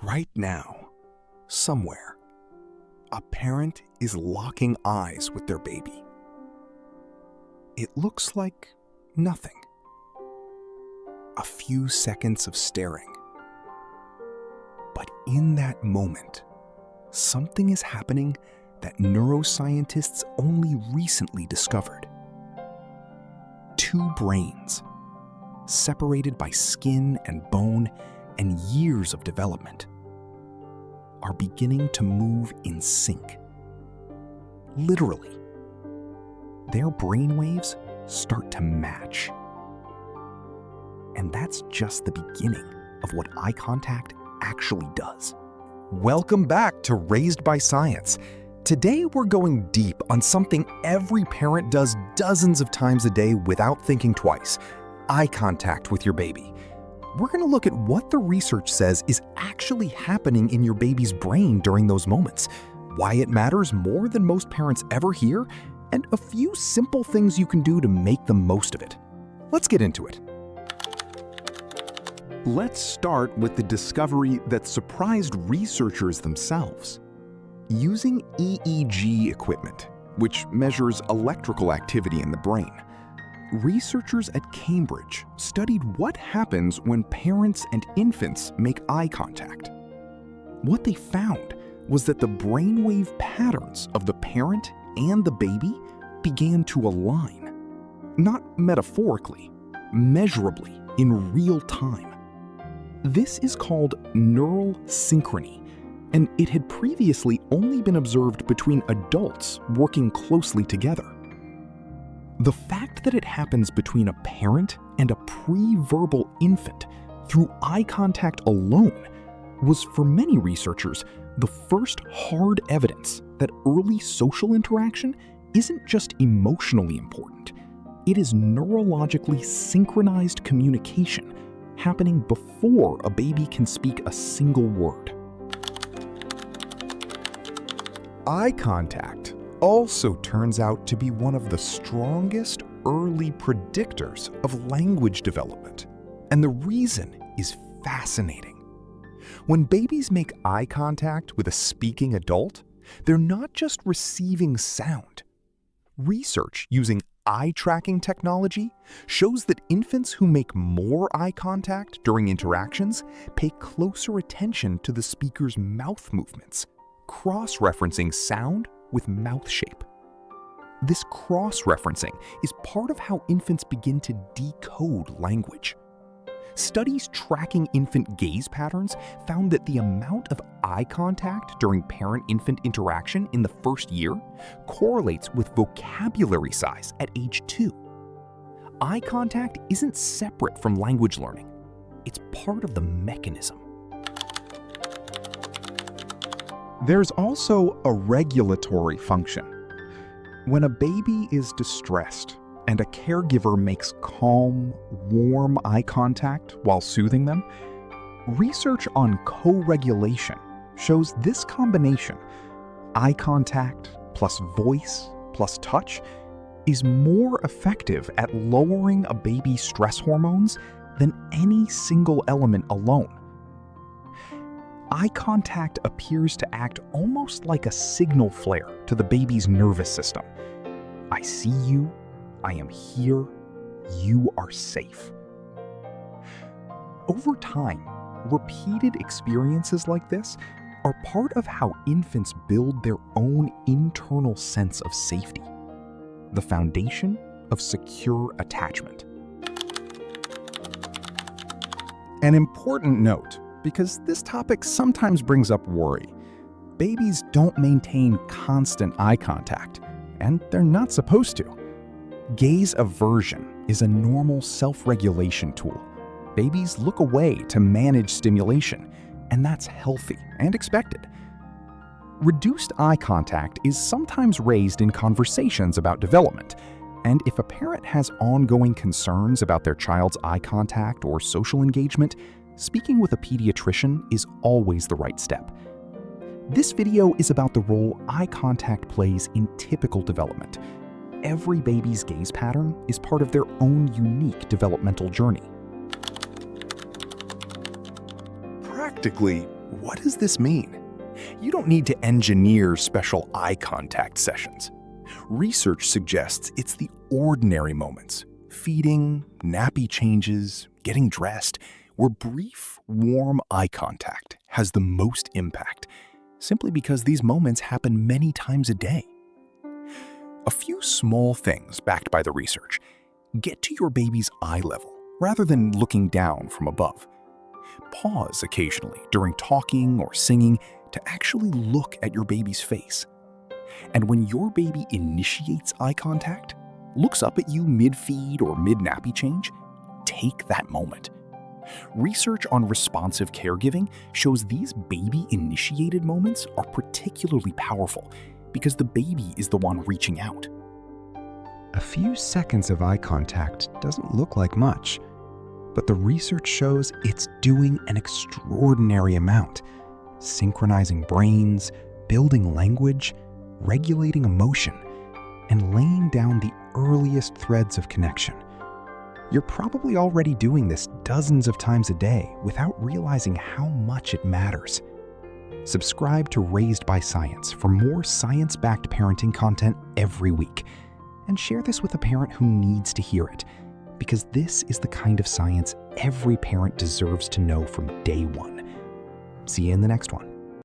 Right now, somewhere, a parent is locking eyes with their baby. It looks like nothing. A few seconds of staring. But in that moment, something is happening that neuroscientists only recently discovered. Two brains, separated by skin and bone and years of development, are beginning to move in sync. Literally, their brainwaves start to match. And that's just the beginning of what eye contact actually does. Welcome back to Raised by Science. Today we're going deep on something every parent does dozens of times a day without thinking twice: eye contact with your baby. We're going to look at what the research says is actually happening in your baby's brain during those moments, why it matters more than most parents ever hear, and a few simple things you can do to make the most of it. Let's get into it. Let's start with the discovery that surprised researchers themselves. Using EEG equipment, which measures electrical activity in the brain, researchers at Cambridge studied what happens when parents and infants make eye contact. What they found was that the brainwave patterns of the parent and the baby began to align. Not metaphorically, measurably, in real time. This is called neural synchrony, and it had previously only been observed between adults working closely together. The fact that it happens between a parent and a pre-verbal infant through eye contact alone was, for many researchers, the first hard evidence that early social interaction isn't just emotionally important. It is neurologically synchronized communication happening before a baby can speak a single word. Eye contact also turns out to be one of the strongest early predictors of language development. And the reason is fascinating. When babies make eye contact with a speaking adult, they're not just receiving sound. Research using eye tracking technology shows that infants who make more eye contact during interactions pay closer attention to the speaker's mouth movements, cross-referencing sound with mouth shape. This cross-referencing is part of how infants begin to decode language. Studies tracking infant gaze patterns found that the amount of eye contact during parent-infant interaction in the first year correlates with vocabulary size at age 2. Eye contact isn't separate from language learning. It's part of the mechanism. There's also a regulatory function. When a baby is distressed and a caregiver makes calm, warm eye contact while soothing them, research on co-regulation shows this combination, eye contact plus voice plus touch, is more effective at lowering a baby's stress hormones than any single element alone. Eye contact appears to act almost like a signal flare to the baby's nervous system. I see you, I am here, you are safe. Over time, repeated experiences like this are part of how infants build their own internal sense of safety, the foundation of secure attachment. An important note, because this topic sometimes brings up worry. Babies don't maintain constant eye contact, and they're not supposed to. Gaze aversion is a normal self-regulation tool. Babies look away to manage stimulation, and that's healthy and expected. Reduced eye contact is sometimes raised in conversations about development, and if a parent has ongoing concerns about their child's eye contact or social engagement, speaking with a pediatrician is always the right step. This video is about the role eye contact plays in typical development. Every baby's gaze pattern is part of their own unique developmental journey. Practically, What does this mean? You don't need to engineer special eye contact sessions. Research suggests it's the ordinary moments, feeding, nappy changes, getting dressed, where brief, warm eye contact has the most impact, simply because these moments happen many times a day. A few small things backed by the research. Get to your baby's eye level rather than looking down from above. Pause occasionally during talking or singing to actually look at your baby's face. And when your baby initiates eye contact, looks up at you mid-feed or mid-nappy change, take that moment. Research on responsive caregiving shows these baby-initiated moments are particularly powerful because the baby is the one reaching out. A few seconds of eye contact doesn't look like much, but the research shows it's doing an extraordinary amount, synchronizing brains, building language, regulating emotion, and laying down the earliest threads of connection. You're probably already doing this dozens of times a day without realizing how much it matters. Subscribe to Raised by Science for more science-backed parenting content every week. And share this with a parent who needs to hear it, because this is the kind of science every parent deserves to know from day one. See you in the next one.